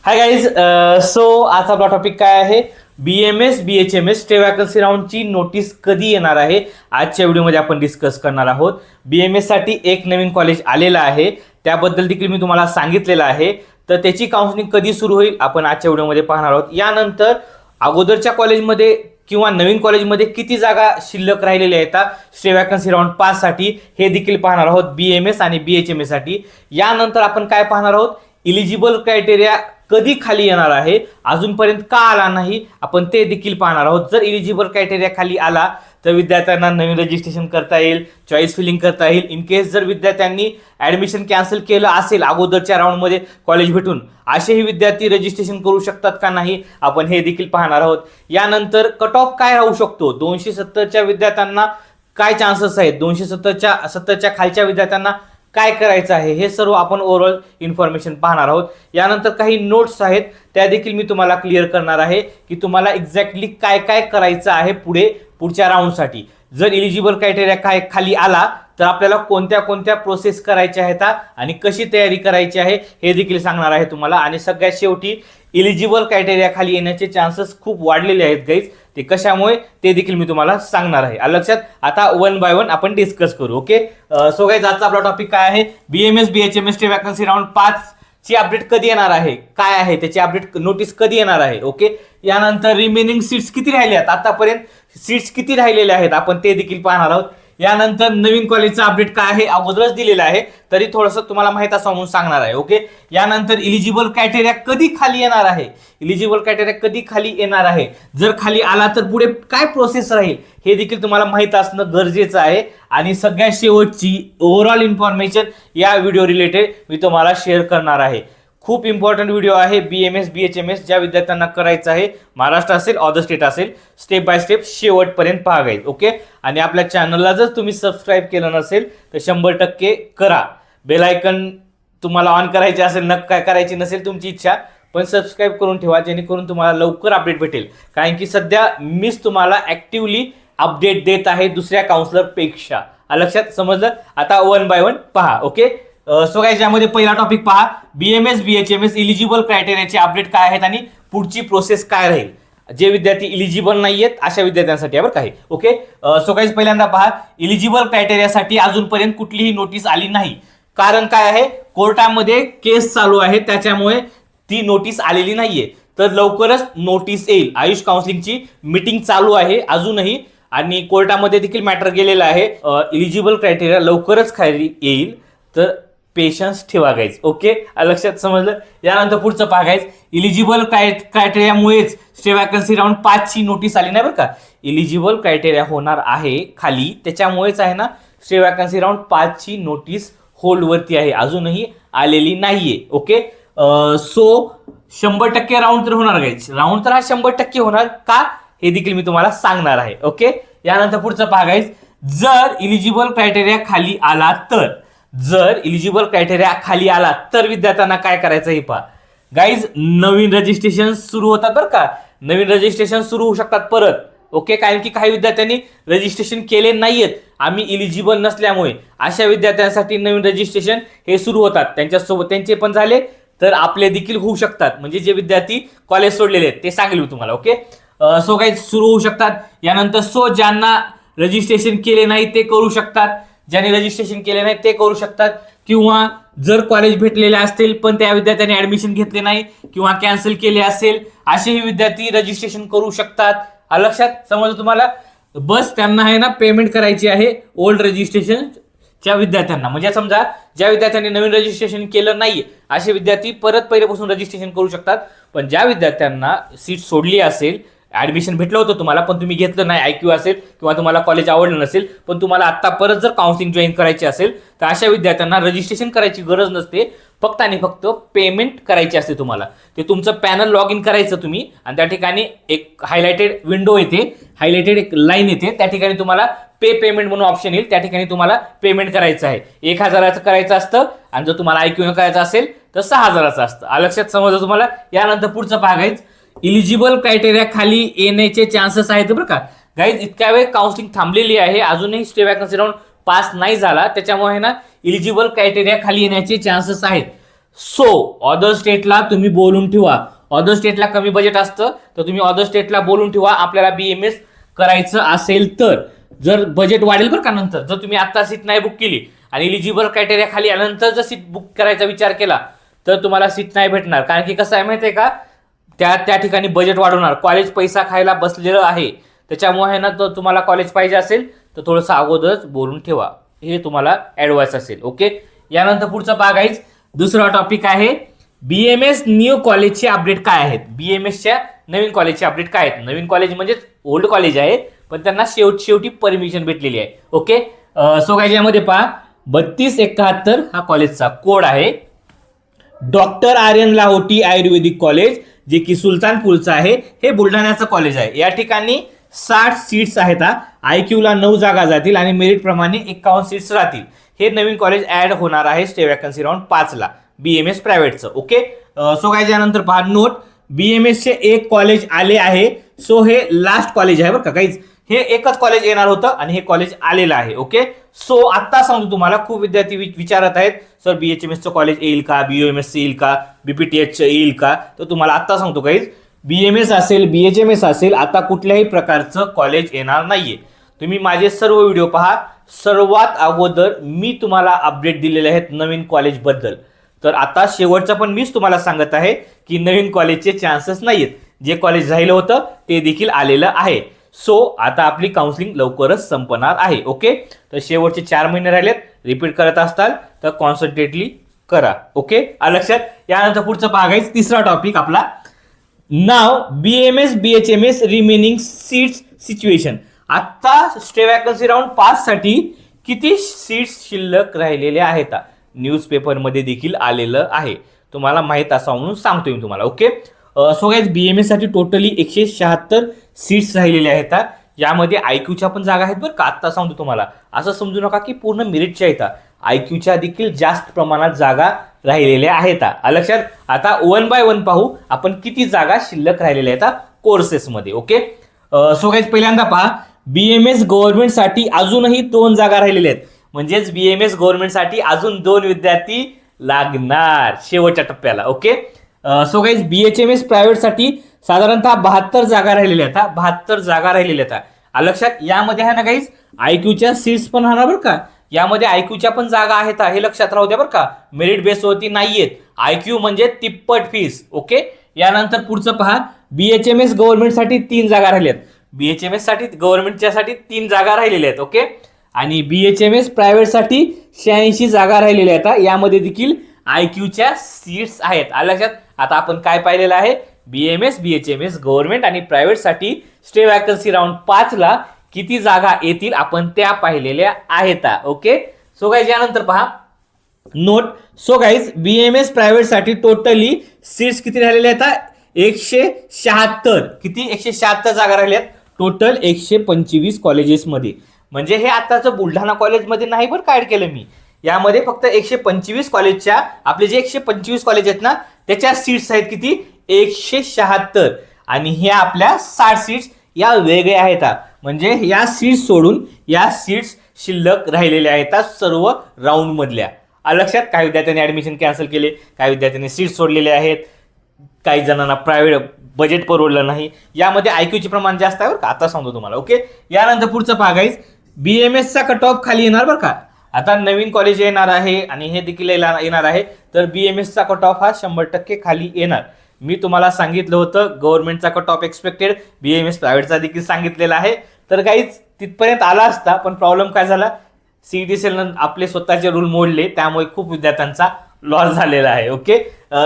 Hi guys. So आज आपला topic काय आहे? BMS BHMS स्टे वॅकन्सी राऊंडची नोटीस कधी येणार आहे आजच्या व्हिडिओमध्ये आपण डिस्कस करणार आहोत. BMS साठी एक नवीन कॉलेज आलेलं आहे, त्याबद्दल देखील मी तुम्हाला सांगितलेलं आहे. तर त्याची काउन्सिलिंग कधी सुरू होईल आपण आजच्या व्हिडिओमध्ये पाहणार आहोत. यानंतर अगोदरच्या कॉलेजमध्ये किंवा नवीन कॉलेजमध्ये किती जागा शिल्लक राहिलेल्या आहेत स्टे वॅकन्सी राऊंड 5 साठी हे देखील पाहणार आहोत BMS आणि BHMS साठी. यानंतर आपण काय पाहणार आहोत? इलिजिबल क्रायटेरिया कधी खाली येणार आहे, अजूनपर्यंत का आला नाही, आपण ते देखील पाहणार आहोत. जर इलिजिबल क्रायटेरिया खाली आला तर विद्यार्थ्यांना नवीन रजिस्ट्रेशन करता येईल, चॉईस फिलिंग करता येईल. इन केस जर विद्यार्थ्यांनी ॲडमिशन कॅन्सल केलं असेल अगोदरच्या राऊंडमध्ये कॉलेज भेटून, असेही विद्यार्थी रजिस्ट्रेशन करू शकतात का नाही आपण हे देखील पाहणार आहोत. यानंतर कट ऑफ काय राहू शकतो, 270च्या विद्यार्थ्यांना काय चान्सेस आहेत, 270च्या खालच्या विद्यार्थ्यांना काय करायचं आहे, हे सर्व आपण ओव्हरऑल इन्फॉर्मेशन पाहणार आहोत. यानंतर काही नोट्स आहेत त्या देखील मी तुम्हाला क्लिअर करणार आहे की तुम्हाला एक्झॅक्टली काय काय करायचं आहे पुढच्या राऊंडसाठी. जर इलिजिबल क्रायटेरिया काय खाली आला तर आपल्याला कोणत्या कोणत्या प्रोसेस करायच्या आहेत आणि कशी तयारी करायची आहे हे देखील सांगणार आहे तुम्हाला. आणि सगळ्यात शेवटी इलिजिबल क्रायटेरिया खाली येण्याचे चान्सेस खूप वाढलेले आहेत गाईज, ते कशामुळे ते देखील मी तुम्हाला सांगणार आहे. लक्षात. आता वन बाय वन आपण डिस्कस करू. ओके. सो गाईज आजचा आपला टॉपिक काय आहे? BMS BHMS चे वॅकन्सी राऊंड 5 ची अपडेट कधी येणार आहे, काय आहे त्याची अपडेट नोटीस कधी येणार आहे. ओके. यानंतर रिमेनिंग सीट्स किती राहिल्या आहेत, आतापर्यंत सीट्स किती राहिलेल्या आहेत आपण ते देखील पाहणार आहोत. यानंतर नवीन कॉलेजचा अपडेट काय आहे, अगोदरच दिलेला आहे तरी थोडंसं तुम्हाला माहित असावं म्हणून सांगणार आहे. ओके. यानंतर इलिजिबल क्रायटेरिया कधी खाली येणार आहे, इलिजिबल क्रायटेरिया कधी खाली येणार आहे, जर खाली आला तर पुढे काय प्रोसेस राहील हे देखील तुम्हाला माहित असणं गरजेचं आहे. आणि सगळ्यात शेवटची ओव्हरऑल इन्फॉर्मेशन या व्हिडिओ रिलेटेड मी तुम्हाला शेअर करणार आहे. खूप इम्पॉर्टंट व्हिडिओ आहे. BMS BHMS ज्या विद्यार्थ्यांना करायचं आहे, महाराष्ट्र असेल अदर स्टेट असेल, स्टेप बाय स्टेप शेवटपर्यंत पाहायचं. ओके. आणि आपल्या चॅनलला जर तुम्ही सबस्क्राईब केलं नसेल तर 100% करा. बेल आयकन तुम्हाला ऑन करायचे असेल, काय करायची नसेल तुमची इच्छा, पण सबस्क्राईब करून ठेवा जेणेकरून तुम्हाला लवकर अपडेट भेटेल. कारण की सध्या मीच तुम्हाला ॲक्टिव्हली अपडेट देत आहे दुसऱ्या काउन्सिलरपेक्षा. लक्षात. समजलं. आता वन बाय वन पहा. ओके. सो गाईज यामध्ये पहिला टॉपिक पहा, BMS BHMS इलिजिबल क्रायटेरियाचे अपडेट काय आहेत आणि पुढची प्रोसेस काय राहील. जे विद्यार्थी इलिजिबल नाही आहेत अशा विद्यार्थ्यांसाठी बरं काय. ओके. सो गाईज पहिल्यांदा पहा, इलिजिबल क्रायटेरियासाठी अजूनपर्यंत कुठलीही नोटीस आली नाही. कारण काय आहे, कोर्टामध्ये केस चालू आहे त्याच्यामुळे ती नोटीस आलेली नाहीये. तर लवकरच नोटीस येईल. आयुष काउन्सिलिंगची मीटिंग चालू आहे अजूनही आणि कोर्टामध्ये देखील मॅटर गेलेलं आहे. इलिजिबल क्रायटेरिया लवकरच खाली येईल, तर पेशन्स ठेवा गाईज. ओके. लक्षात. समजलं. यानंतर पुढचं पहा गाईज, इलिजिबल क्रायटेरियामुळेच स्टे वॅकन्सी राऊंड 5 ची नोटीस आली नाही बरं का. इलिजिबल क्रायटेरिया होणार आहे खाली, त्याच्यामुळेच आहे ना स्टे वॅकन्सी राऊंड 5 ची नोटीस होल्डवरती आहे, अजूनही आलेली नाहीये. ओके. सो 100% राऊंड तर होणार गाईज. राऊंड तर हा 100% होणार का हे देखील मी तुम्हाला सांगणार आहे. ओके. यानंतर पुढचं पहा गाईज, जर इलिजिबल क्रायटेरिया खाली आला तर, जर इलिजिबल क्रायटेरिया खाली आला तर विद्यार्थ्यांना काय करायचं हे पहा गाईज. नवीन रजिस्ट्रेशन सुरू होतात बरं का. नवीन रजिस्ट्रेशन सुरू होऊ शकतात परत. ओके. कारण की काही विद्यार्थ्यांनी रजिस्ट्रेशन केले नाहीयेत आम्ही इलिजिबल नसल्यामुळे, अशा विद्यार्थ्यांसाठी नवीन रजिस्ट्रेशन हे सुरू होतात. त्यांच्यासोबत त्यांचे पण झाले तर आपले देखील होऊ शकतात. म्हणजे जे विद्यार्थी कॉलेज सोडलेले आहेत ते सांगेल मी तुम्हाला. ओके. सो गाईज सुरू होऊ शकतात. यानंतर ज्यांना रजिस्ट्रेशन केले नाही ते करू शकतात, ज्यांनी रजिस्ट्रेशन केले नाही ते करू शकतात, किंवा जर कॉलेज भेटलेले असतील पण त्या विद्यार्थ्यांनी ऍडमिशन घेतले नाही किंवा कॅन्सल केले असेल असेही विद्यार्थी रजिस्ट्रेशन करू शकतात. लक्षात. समजलं तुम्हाला. बस त्यांना आहे ना पेमेंट करायची आहे ओल्ड रजिस्ट्रेशनच्या विद्यार्थ्यांना. म्हणजे समजा ज्या विद्यार्थ्यांनी नवीन रजिस्ट्रेशन केलं नाही असे विद्यार्थी परत पहिल्यापासून रजिस्ट्रेशन करू शकतात. पण ज्या विद्यार्थ्यांना सीट सोडली असेल, ऍडमिशन भेटलं होतं तुम्हाला पण तुम्ही घेतलं नाही, IQ असेल किंवा तुम्हाला कॉलेज आवडलं नसेल, पण तुम्हाला आता परत जर काउन्सिलिंग जॉईन करायची असेल तर अशा विद्यार्थ्यांना रजिस्ट्रेशन करायची गरज नसते. फक्त आणि फक्त पेमेंट करायची असते तुम्हाला. ते तुमचं पॅनल लॉग इन करायचं तुम्ही आणि त्या ठिकाणी एक हायलाइटेड विंडो येते, हायलाइटेड एक लाईन येते, त्या ठिकाणी तुम्हाला पे पेमेंट म्हणून ऑप्शन येईल. त्या ठिकाणी तुम्हाला पेमेंट करायचं आहे. 1000चं करायचं असतं आणि जर तुम्हाला IQ करायचं असेल तर 6000चं असतं. लक्षात. समजलं तुम्हाला. यानंतर पुढचं पाहायचं, इलिजिबल क्रायटेरिया खाली येण्याचे चान्सेस आहेत बरं का गाईज. इतक्या वेळ काउन्सिलिंग थांबलेली आहे, अजूनही स्टे वॅकन्सी राऊंड पास नाही झाला, त्याच्यामुळे ना इलिजिबल क्रायटेरिया खाली येण्याचे चान्सेस आहेत. सो अदर स्टेटला तुम्ही बोलून ठेवा. अदर स्टेटला कमी बजेट असतं तर तुम्ही अदर स्टेटला बोलून ठेवा आपल्याला BMS करायचं असेल तर. जर बजेट वाढेल बरं का नंतर, जर तुम्ही आता सीट नाही बुक केली आणि इलिजिबल क्रायटेरिया खाली आल्यानंतर जर सीट बुक करायचा विचार केला तर तुम्हाला सीट नाही भेटणार. कारण की कसं आहे माहिती आहे का, त्या ठिकाणी बजेट वाढवणार, कॉलेज पैसा खायला बसलेलं आहे. त्याच्यामुळे ना तर तुम्हाला कॉलेज पाहिजे असेल तर थोडंसं अगोदरच बोलून ठेवा, हे तुम्हाला ॲडवाइस असेल. ओके, यानंतर पुढचा भाग आहे, दुसरा टॉपिक आहे BMS न्यू कॉलेजचे अपडेट काय आहेत. BMSच्या नवीन कॉलेजचे अपडेट काय आहेत. नवीन कॉलेज म्हणजे ओल्ड कॉलेज आहे पण त्यांना शेवटी परमिशन भेटलेली आहे. ओके, सो काय यामध्ये पहा 3271 हा कॉलेजचा कोड आहे. डॉक्टर आर्यन लाहोटी आयुर्वेदिक कॉलेज जे की सुलतानपूरचं आहे, हे बुलढाण्याचं कॉलेज आहे. या ठिकाणी 60 सीट्स आहेत. IQला 9 जागा जातील आणि मेरिट प्रमाणे 51 सीट्स राहतील. हे नवीन कॉलेज ऍड होणार आहे स्टे वॅकन्सी राऊंड 5 ला BMS प्रायव्हेटचं. ओके, सो काय यानंतर पहा नोट, BMSचे एक कॉलेज आले आहे. सो हे लास्ट कॉलेज आहे बरं का काहीच, हे एकच कॉलेज येणार होतं आणि हे कॉलेज आलेलं आहे. ओके, सो आता सांगतो तुम्हाला, खूप विद्यार्थी विचारत आहेत सर BHMSचं कॉलेज येईल का, BOMS येईल का, BPTH येईल का. तर तुम्हाला आता सांगतो काहीच, BMS असेल BHMS असेल आता कुठल्याही प्रकारचं कॉलेज येणार नाहीये. तुम्ही माझे सर्व व्हिडिओ पहा, सर्वात अगोदर मी तुम्हाला अपडेट दिलेले आहेत नवीन कॉलेज बद्दल. तर आता शेवटचं पण मीच तुम्हाला सांगत आहे की नवीन कॉलेजचे चान्सेस नाहीयेत. जे कॉलेज राहिलं होतं ते देखील आलेलं आहे. सो आता आपली काउन्सिलिंग लवकरच संपणार आहे. ओके, तर शेवटचे 4 महिने राहिलेत. रिपीट करत असताल तर कॉन्सन्ट्रेटली करा. ओके, लक्षात. यानंतर पुढचं बघायचं तिसरा टॉपिक आपला, नाव BMS BHMS remaining seats situation. आता स्टे वॅकन्सी राऊंड 5 साठी किती सीट्स शिल्लक राहिलेल्या आहेत न्यूजपेपरमध्ये देखील आलेलं आहे. तुम्हाला माहित असावं म्हणून सांगतोय मी तुम्हाला. ओके, सो गाइस BMS साठी टोटली 176 सीट्स राहिलेल्या आहेत. यामध्ये IQच्या पण जागा आहेत बरं का. आता सांगतो तुम्हाला, असं समजू नका की पूर्ण मेरिटच्या आहेत. IQच्या देखील जास्त प्रमाणात जागा राहिलेल्या आहेत. लक्षात. आता 1 बाय 1 पाहू आपण किती जागा शिल्लक राहिलेल्या आहेत कोर्सेसमध्ये. ओके, सो गाइस पहिल्यांदा पहा, BMS गव्हर्नमेंटसाठी अजूनही 2 जागा राहिलेल्या आहेत. म्हणजेच BMS गव्हर्नमेंटसाठी अजून 2 विद्यार्थी लागणार शेवटच्या टप्प्याला. ओके, सो गाइस BHMS प्रायव्हेटसाठी साधारणतः 72 जागा राहिलेल्या आहेत. 72 जागा राहिलेल्या आहेत. लक्षात. यामध्ये आहे ना गाइस IQच्या सीट्स पण राहणार बरं का. यामध्ये IQच्या पण जागा आहेत, हे लक्षात राहू द्या बरं का. मेरिट बेसवरती नाहीयेत. IQ म्हणजे तिप्पट फीस. ओके, यानंतर पुढचं पहा, BHMS गव्हर्नमेंटसाठी 3 जागा राहिल्यात. BHMS साठी गव्हर्नमेंटच्यासाठी 3 जागा राहिलेल्या आहेत. ओके, आणि BHMS प्रायव्हेटसाठी 86 जागा राहिलेल्या आहेत. यामध्ये देखील IQच्या सीट्स आहेत. लक्षात. आता आपण काय पाहिलेलं आहे, BMS BHMS गव्हर्नमेंट आणि प्रायव्हेटसाठी स्टे वॅकन्सी राऊंड 5 ला किती जागा येतील आपण त्या पाहिलेल्या आहेत. ओके, सो गाइस यानंतर पहा नोट, सो गाइस BMS प्रायव्हेटसाठी टोटली सीट्स किती राहिलेल्या आहेत 176. किती 176 जागा राहिल्यात टोटल 125 कॉलेजेसमध्ये. म्हणजे हे आताचं बुलढाणा कॉलेजमध्ये नाही बरं काय केलं मी, यामध्ये फक्त 125 कॉलेजच्या आपले जे 125 कॉलेज आहेत ना त्याच्या सीट्स आहेत किती 176. आणि हे आपल्या 60 सीट्स या वेगळ्या आहेत. म्हणजे या सीट्स सोडून या सीट्स शिल्लक राहिलेल्या आहेत सर्व राऊंड मधल्या. लक्षात. काही विद्यार्थ्यांनी ऍडमिशन कॅन्सल केले, काही विद्यार्थ्यांनी सीट सोडलेले आहेत, काही जणांना प्रायव्हेट बजेट परवडलं नाही. यामध्ये IQचे प्रमाण जास्त आहे बरं का. आता सांगतो तुम्हाला. ओके, यानंतर पुढचं पहा गाइस, BMSचा कट ऑफ खाली येणार बरं का. आता नवीन कॉलेज येणार आहे आणि हे देखील येणार आहे तर BMSचा कट ऑफ हा 100% खाली येणार. मी तुम्हाला सांगितलं होतं गव्हर्नमेंटचा कट ऑफ एक्सपेक्टेड, BMS प्रायव्हेटचा देखील सांगितलेला आहे. तर गाइस तिथपर्यंत आला असता पण प्रॉब्लेम काय झाला, CET सेलनं आपले स्वतःचे रूल मोडले, त्यामुळे खूप विद्यार्थ्यांचा लॉस झालेला आहे. ओके,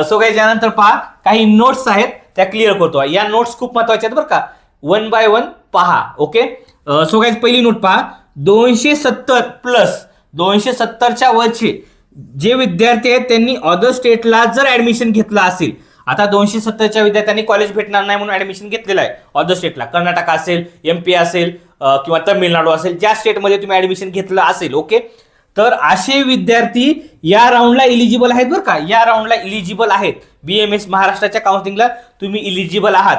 सो गाइस यानंतर पहा काही नोट्स आहेत त्या क्लिअर करतो. या नोट्स खूप महत्वाच्या आहेत बरं का. 1 बाय 1 पहा. ओके, सो गाइस पहिली नोट पहा, 270 प्लस 270च्या वरचे जे विद्यार्थी आहेत त्यांनी अदर स्टेटला जर ऍडमिशन घेतलं असेल, आता 270च्या विद्यार्थ्यांनी कॉलेज भेटणार नाही म्हणून ऍडमिशन घेतलेलं आहे अदर स्टेटला, कर्नाटक असेल, MP असेल किंवा तामिळनाडू असेल, ज्या स्टेटमध्ये तुम्ही ऍडमिशन घेतलं असेल. ओके, तर असे विद्यार्थी या राऊंडला इलिजिबल आहेत बरं का. या राऊंडला इलिजिबल आहेत. BMS महाराष्ट्राच्या काउन्सिलिंगला तुम्ही इलिजिबल आहात.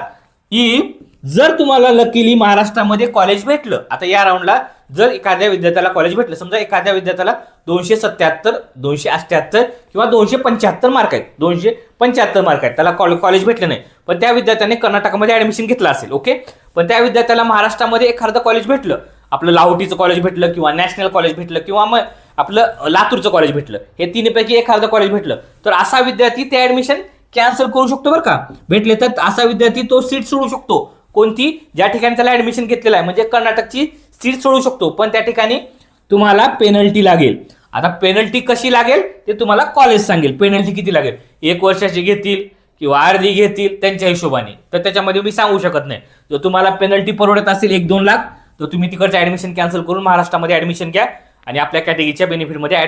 जर तुम्हाला लकीली महाराष्ट्रामध्ये कॉलेज भेटलं, आता या राऊंडला जर एखाद्या विद्यार्थ्याला कॉलेज भेटलं, समजा एखाद्या विद्यार्थ्याला 277, 278 किंवा 275 मार्क आहेत, 275 मार्क आहेत, त्याला कॉलेज भेटलं नाही, पण त्या विद्यार्थ्याने कर्नाटकमध्ये ऍडमिशन घेतलं असेल, ओके. पण त्या विद्यार्थ्याला महाराष्ट्रामध्ये एखादं कॉलेज भेटलं, आपलं लाहोटीचं कॉलेज भेटलं किंवा नॅशनल कॉलेज भेटलं किंवा मग आपलं लातूरचं कॉलेज भेटलं, हे तिन्हीपैकी एखादं कॉलेज भेटलं, तर असा विद्यार्थी ते ऍडमिशन कॅन्सल करू शकतो बरं का. भेटले तर असा विद्यार्थी तो सीट सोडू शकतो. कोणती? ज्या ठिकाणी त्याला ऍडमिशन घेतलेलं आहे, म्हणजे कर्नाटकची सीट सोडू शकतो, पण त्या ठिकाणी तुम्हाला पेनल्टी लागेल. आता पेनल्टी कशी लागेल ते तुम्हाला कॉलेज सांगेल. पेनल्टी किती लागेल, 1 वर्षाची घेतील किंवा अर्धी घेतील त्यांच्या हिशोबाने, तर त्याच्यामध्ये मी सांगू शकत नाही. जर तुम्हाला पेनल्टी परवडत असेल 1-2 लाख, तर तुम्ही तिकडचं ऍडमिशन कॅन्सल करून महाराष्ट्रामध्ये ऍडमिशन घ्या आणि आपल्या कॅटेगरीच्या बेनिफिटमध्ये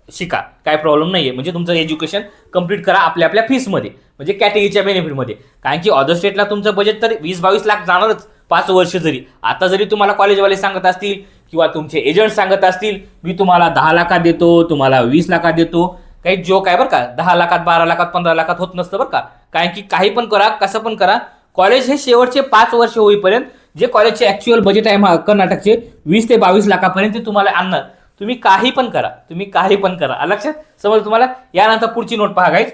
शिका, काय प्रॉब्लेम नाहीये. म्हणजे तुमचं एज्युकेशन कंप्लीट करा आपल्या फीसमध्ये, म्हणजे कॅटेगरीच्या बेनिफिटमध्ये. कारण की अदर स्टेटला तुमचं बजेट तर 20-22 लाख जाणारच 5 वर्ष जरी. आता जरी तुम्हाला कॉलेजवाले सांगत असतील किंवा तुमचे एजंट सांगत असतील, मी तुम्हाला 10 लाखात देतो, तुम्हाला 20 लाखात देतो, काही जोक आहे बरं का. 10 लाखात, 12 लाखात, 15 लाखात होत नसतं बरं का. कारण की काही पण करा, कसं पण करा, कॉलेज हे शेवटचे 5 वर्ष होईपर्यंत जे कॉलेजचे ऍक्च्युअल बजेट आहे कर्नाटकचे 20 ते 22 लाखापर्यंत ते तुम्हाला आणणार. तुम्ही काही पण करा, लक्षात समज तुम्हाला. यानंतर पुढची नोट पहा गाईज.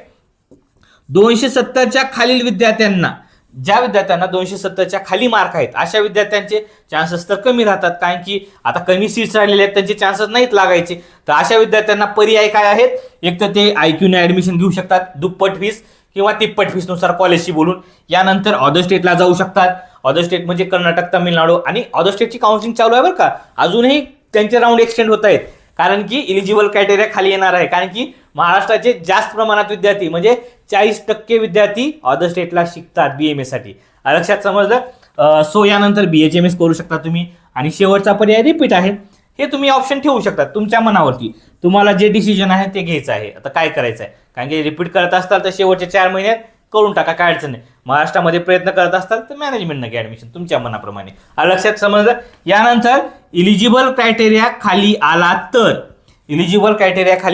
270च्या खालील विद्यार्थ्यांना, ज्या विद्यार्थ्यांना 270च्या खाली मार्क आहेत, अशा विद्यार्थ्यांचे चान्सेस तर कमी राहतात, कारण की आता कमी सीट्स राहिलेले आहेत, त्यांचे चान्सेस नाहीत लागायचे. तर अशा विद्यार्थ्यांना पर्याय काय आहेत? एक तर ते IQने ऍडमिशन घेऊ शकतात, दुप्पट फीस किंवा तिप्पट फीसनुसार कॉलेजशी बोलून. यानंतर अदर स्टेटला जाऊ शकतात. अदर स्टेट म्हणजे कर्नाटक, तामिळनाडू, आणि अदर स्टेटची काउन्सिलिंग चालू आहे बरं का. अजूनही त्यांचे राऊंड एक्सटेंड होत आहेत, कारण की इलिजिबल क्रायटेरिया खाली येणार आहे. कारण की महाराष्ट्राचे जास्त प्रमाणात विद्यार्थी म्हणजे 40% विद्यार्थी अदर स्टेटला शिकतात BMS साठी, लक्षात समजलं. सो यानंतर BHMS करू शकता तुम्ही. आणि शेवटचा पर्याय रिपीट आहे. हे तुम्ही ऑप्शन ठेवू शकता तुमच्या मनावरती, तुम्हाला जे डिसिजन आहे ते घ्यायचं आहे. आता काय करायचं आहे, कारण की रिपीट करत असताल तर शेवटच्या 4 महिन्यात करून टाका, काय अडचण नाही. महाराष्ट्रामध्ये प्रयत्न करत असताल तर मॅनेजमेंटनं घ्या ऍडमिशन तुमच्या मनाप्रमाणे, लक्षात समजलं. यानंतर इलिजिबल क्रायटेरिया खाली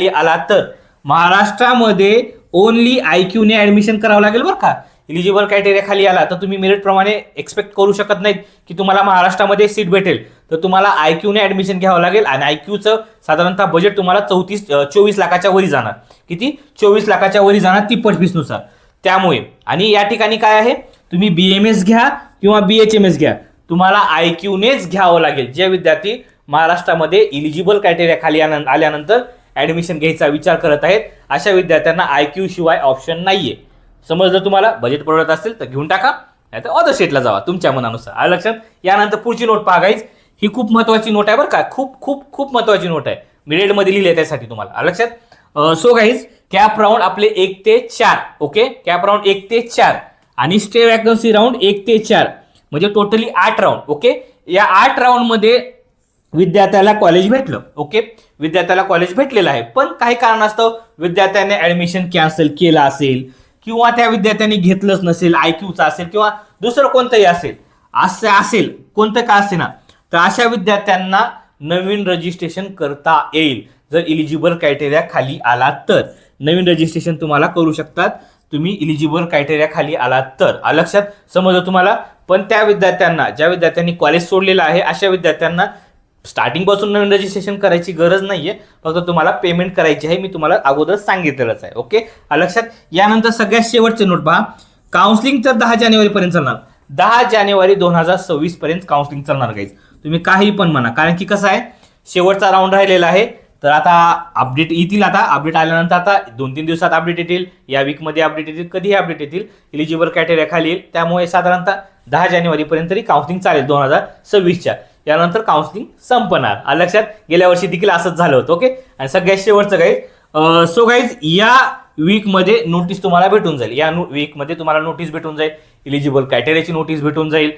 आला तर महाराष्ट्रामध्ये ओनली IQने ऍडमिशन करावं लागेल बरं का. इलिजिबल क्रायटेरिया खाली आला तर तुम्ही मेरिट प्रमाणे एक्सपेक्ट करू शकत नाहीत की तुम्हाला महाराष्ट्रामध्ये सीट भेटेल, तर तुम्हाला IQने ऍडमिशन घ्यावं लागेल. आणि IQचं साधारणतः बजेट तुम्हाला 24 लाखाच्या वरी जाणार. किती? 24 लाखाच्या वरी जाणार तिप्पट फीसनुसार. त्यामुळे आणि या ठिकाणी काय आहे, तुम्ही BMS घ्या किंवा BHMS घ्या, तुम्हाला IQनेच घ्यावं लागेल. जे विद्यार्थी महाराष्ट्रामध्ये इलिजिबल क्रायटेरिया खाली आल्यानंतर ऍडमिशन घ्यायचा विचार करत आहेत, अशा विद्यार्थ्यांना IQ शिवाय ऑप्शन नाहीये. समजलं तुम्हाला. बजेट परवडत असेल तर घेऊन टाका, नाही तर अदर स्टेटला जावा तुमच्या मनानुसार, लक्षात. यानंतर पुढची नोट पहा गाईज. ही खूप महत्वाची नोट आहे बरं का, खूप महत्वाची नोट आहे. मी रेडमध्ये लिहिली आहे त्यासाठी तुम्हाला, लक्षात. सो गाईज, कॅप राऊंड आपले 1 ते 4, ओके. कॅप राऊंड 1 ते 4 आणि स्टे वॅकन्सी राऊंड 1 ते 4, म्हणजे टोटली 8 राऊंड, ओके. या 8 राऊंडमध्ये विद्यार्थ्याला कॉलेज भेटलं, ओके. विद्यार्थ्याला कॉलेज भेटलेलं आहे, पण काही कारणास्तव विद्यार्थ्याने ऍडमिशन कॅन्सल केलं असेल किंवा त्या विद्यार्थ्यांनी घेतलंच नसेल, IQचा असेल किंवा दुसरं कोणतंही असेल कोणतं का असे ना, तर अशा विद्यार्थ्यांना नवीन रजिस्ट्रेशन करता येईल. जर इलिजिबल क्रायटेरिया खाली आला तर नवीन रजिस्ट्रेशन तुम्हाला करू शकतात तुम्ही, इलिजिबल क्रायटेरिया खाली आला तर, लक्षात समजलं तुम्हाला. पण त्या विद्यार्थ्यांना, ज्या विद्यार्थ्यांनी कॉलेज सोडलेलं आहे, अशा विद्यार्थ्यांना स्टार्टिंग पासून नवीन रजिस्ट्रेशन करायची गरज नाहीये, फक्त तुम्हाला पेमेंट करायची आहे. मी तुम्हाला अगोदर सांगितलेलंच आहे, ओके, लक्षात. यानंतर सगळ्यात शेवटचे नोट पहा. काउन्सिलिंग तर 10 जानेवारीपर्यंत चालणार. 10 जानेवारी 2026 पर्यंत काउन्सिलिंग चालणार गाईज. तुम्ही काही पण म्हणा, कारण की कसं आहे, शेवटचा राऊंड राहिलेला आहे. तर आता अपडेट येतील. आता अपडेट आल्यानंतर आता 2-3 दिवसात अपडेट येतील, या वीकमध्ये अपडेट येतील, कधीही अपडेट येतील. इलिजिबल क्रायटेरिया खाली येईल, त्यामुळे साधारणतः 10 जानेवारीपर्यंत तरी काउन्सिलिंग चालेल 2026च्या. यानंतर काउन्सिलिंग संपणार, लक्षात. गेल्या वर्षी देखील असंच झालं होतं, ओके. आणि सगळ्यात शेवटचं गाईज, सो गाईज, या वीकमध्ये नोटीस तुम्हाला भेटून जाईल. या वीकमध्ये तुम्हाला नोटीस भेटून जाईल, इलिजिबल क्रायटेरियाची नोटीस भेटून जाईल,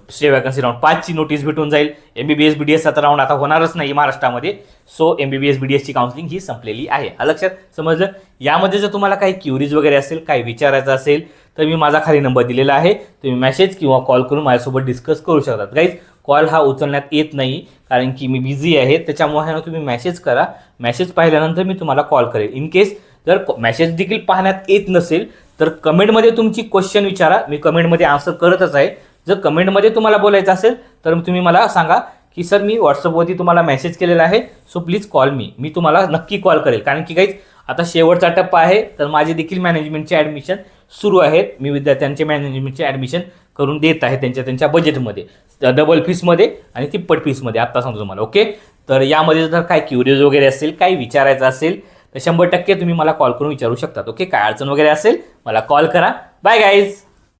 स्टे वॅकन्सी राऊंड 5ची नोटीस भेटून जाईल. MBBS BDS राऊंड आता होणारच नाही महाराष्ट्रामध्ये. सो MBBS BDS ची काउन्सिलिंग ही संपलेली आहे, लक्षात समजलं. यामध्ये जर तुम्हाला काही क्युरीज वगैरे असेल, काही विचारायचं असेल, तर मी माझा खाली नंबर दिलेला आहे, तुम्ही मेसेज किंवा कॉल करून माझ्यासोबत डिस्कस करू शकतात. गाईज, कॉल हा उचलण्यात येत नाही कारण की मी बिझी आहे, त्याच्यामुळे तुम्ही मेसेज करा. मेसेज पाहिल्यानंतर मी तुम्हाला कॉल करेल. इन केस जर मेसेज देखील पाहण्यात येत नसेल तर कमेंटमध्ये तुमची क्वेश्चन विचारा, मी कमेंटमध्ये आन्सर करतच आहे. जर कमेंटमध्ये तुम्हाला बोलायचं असेल तर तुम्ही मला सांगा की सर मी व्हॉट्सअपवरती तुम्हाला मेसेज केलेला आहे, सो प्लीज कॉल मी तुम्हाला नक्की कॉल करेल. कारण की काही आता शेवटचा टप्पा आहे, तर माझे देखील मॅनेजमेंटचे ॲडमिशन सुरू आहेत. मी विद्यार्थ्यांचे मॅनेजमेंटचे ॲडमिशन करून देत आहे त्यांच्या बजेटमध्ये, डबल फीसमध्ये आणि तिप्पट फीसमध्ये. आत्ता सांगतो तुम्हाला. ओके, तर यामध्ये जर काय क्युरियस वगैरे असेल, काही विचारायचं असेल तर 100% तुम्ही मला कॉल करून विचारू शकतात. ओके, काय अडचण वगैरे असेल मला कॉल करा. Bye guys.